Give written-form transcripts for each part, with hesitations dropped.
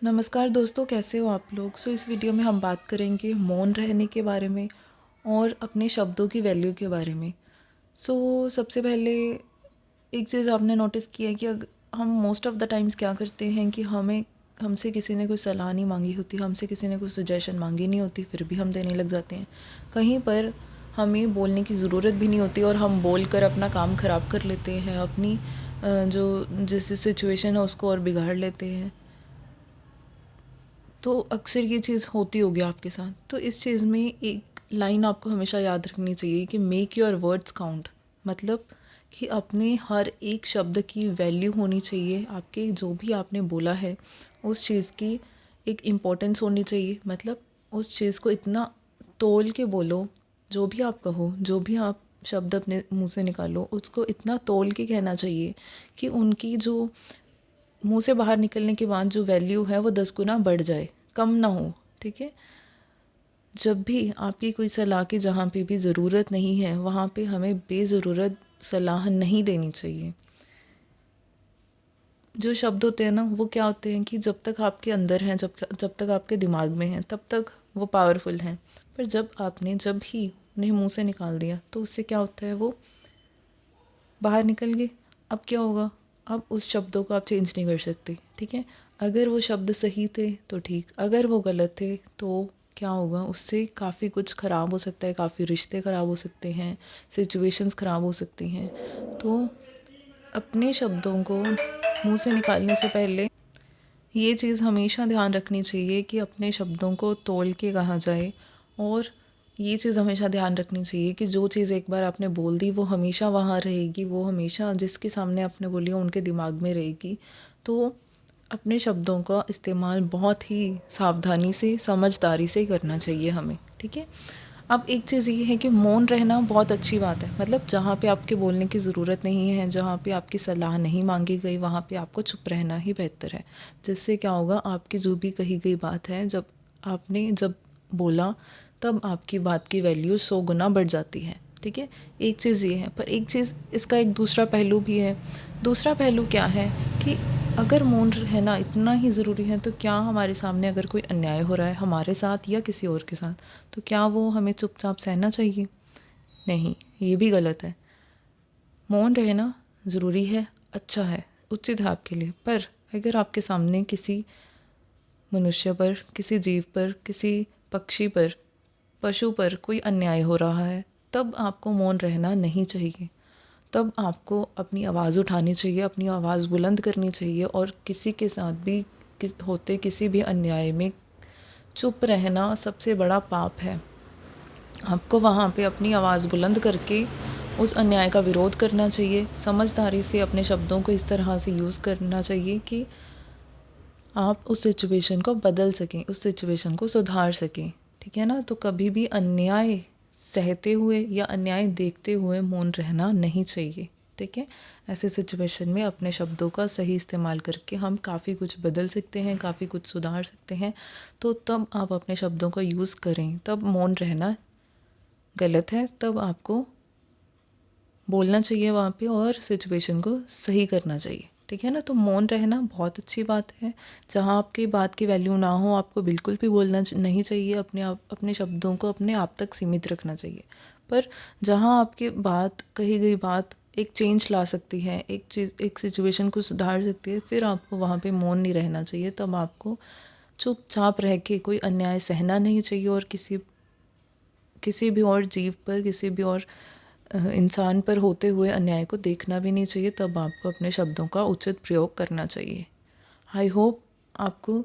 नमस्कार दोस्तों, कैसे हो आप लोग। इस वीडियो में हम बात करेंगे मौन रहने के बारे में और अपने शब्दों की वैल्यू के बारे में। सबसे पहले एक चीज़ आपने नोटिस किया है कि हम मोस्ट ऑफ़ द टाइम्स क्या करते हैं कि हमसे किसी ने कोई सलाह नहीं मांगी होती, हमसे किसी ने कोई सजेशन मांगी नहीं होती, फिर भी हम देने लग जाते हैं। कहीं पर हमें बोलने की ज़रूरत भी नहीं होती और हम बोल कर अपना काम ख़राब कर लेते हैं, अपनी जो जिस सिचुएशन है उसको और बिगाड़ लेते हैं। तो अक्सर ये चीज़ होती होगी आपके साथ। तो इस चीज़ में एक लाइन आपको हमेशा याद रखनी चाहिए कि मेक योर वर्ड्स काउंट। मतलब कि अपने हर एक शब्द की वैल्यू होनी चाहिए। आपके जो भी आपने बोला है उस चीज़ की एक इम्पोर्टेंस होनी चाहिए। मतलब उस चीज़ को इतना तोल के बोलो, जो भी आप कहो, जो भी आप शब्द अपने मुंह से निकालो, उसको इतना तोल के कहना चाहिए कि उनकी जो मुंह से बाहर निकलने के बाद जो वैल्यू है वो 10 गुना बढ़ जाए, कम ना हो। ठीक है। जब भी आपकी कोई सलाह की जहाँ पे भी ज़रूरत नहीं है वहाँ पे हमें बेज़रूरत सलाह नहीं देनी चाहिए। जो शब्द होते हैं ना वो क्या होते हैं कि जब तक आपके अंदर हैं, जब तक आपके दिमाग में हैं, तब तक वो पावरफुल हैं। पर जब ही उन्हें मुंह से निकाल दिया तो उससे क्या होता है, वो बाहर निकल गए। अब क्या होगा, अब उस शब्दों को आप चेंज नहीं कर सकते। ठीक है। अगर वो शब्द सही थे तो ठीक, अगर वो गलत थे तो क्या होगा, उससे काफ़ी कुछ ख़राब हो सकता है, काफ़ी रिश्ते ख़राब हो सकते हैं, सिचुएशंस ख़राब हो सकती हैं। तो अपने शब्दों को मुंह से निकालने से पहले ये चीज़ हमेशा ध्यान रखनी चाहिए कि अपने शब्दों को तोल के कहा जाए। और ये चीज़ हमेशा ध्यान रखनी चाहिए कि जो चीज़ एक बार आपने बोल दी वो हमेशा वहाँ रहेगी, वो हमेशा जिसके सामने आपने बोली हो उनके दिमाग में रहेगी। तो अपने शब्दों का इस्तेमाल बहुत ही सावधानी से, समझदारी से करना चाहिए हमें। ठीक है। अब एक चीज़ ये है कि मौन रहना बहुत अच्छी बात है। मतलब जहाँ पे आपके बोलने की ज़रूरत नहीं है, जहाँ पे आपकी सलाह नहीं मांगी गई, वहाँ पे आपको चुप रहना ही बेहतर है। जिससे क्या होगा, आपकी जो भी कही गई बात है, जब बोला तब आपकी बात की वैल्यू 100 गुना बढ़ जाती है। ठीक है। एक चीज़ ये है, पर एक चीज़ इसका एक दूसरा पहलू भी है। दूसरा पहलू क्या है कि अगर मौन रहना इतना ही ज़रूरी है तो क्या हमारे सामने अगर कोई अन्याय हो रहा है हमारे साथ या किसी और के साथ, तो क्या वो हमें चुपचाप सहना चाहिए? नहीं, ये भी गलत है। मौन रहना ज़रूरी है, अच्छा है, उचित है आपके लिए। पर अगर आपके सामने किसी मनुष्य पर, किसी जीव पर, किसी पक्षी पर, पशु पर कोई अन्याय हो रहा है, तब आपको मौन रहना नहीं चाहिए। तब आपको अपनी आवाज़ उठानी चाहिए, अपनी आवाज़ बुलंद करनी चाहिए। और किसी के साथ भी होते किसी भी अन्याय में चुप रहना सबसे बड़ा पाप है। आपको वहाँ पे अपनी आवाज़ बुलंद करके उस अन्याय का विरोध करना चाहिए। समझदारी से अपने शब्दों को इस तरह से यूज़ करना चाहिए कि आप उस सिचुएशन को बदल सकें, उस सिचुएशन को सुधार सकें। ठीक है ना। तो कभी भी अन्याय सहते हुए या अन्याय देखते हुए मौन रहना नहीं चाहिए। ठीक है। ऐसे सिचुएशन में अपने शब्दों का सही इस्तेमाल करके हम काफ़ी कुछ बदल सकते हैं, काफ़ी कुछ सुधार सकते हैं। तो तब आप अपने शब्दों का यूज़ करें। तब मौन रहना गलत है, तब आपको बोलना चाहिए वहाँ पे और सिचुएशन को सही करना चाहिए। ठीक है ना। तो मौन रहना बहुत अच्छी बात है। जहाँ आपकी बात की वैल्यू ना हो, आपको बिल्कुल भी बोलना नहीं चाहिए। अपने शब्दों को अपने आप तक सीमित रखना चाहिए। पर जहाँ आपकी बात, कही गई बात एक चेंज ला सकती है, एक सिचुएशन को सुधार सकती है, फिर आपको वहाँ पे मौन नहीं रहना चाहिए। तब आपको चुपचाप रह के कोई अन्याय सहना नहीं चाहिए और किसी भी और जीव पर, किसी भी और इंसान पर होते हुए अन्याय को देखना भी नहीं चाहिए। तब आपको अपने शब्दों का उचित प्रयोग करना चाहिए। आई होप आपको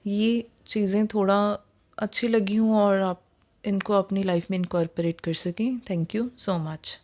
ये चीज़ें थोड़ा अच्छी लगी हों और आप इनको अपनी लाइफ में इनकॉर्पोरेट कर सकें। Thank you so much.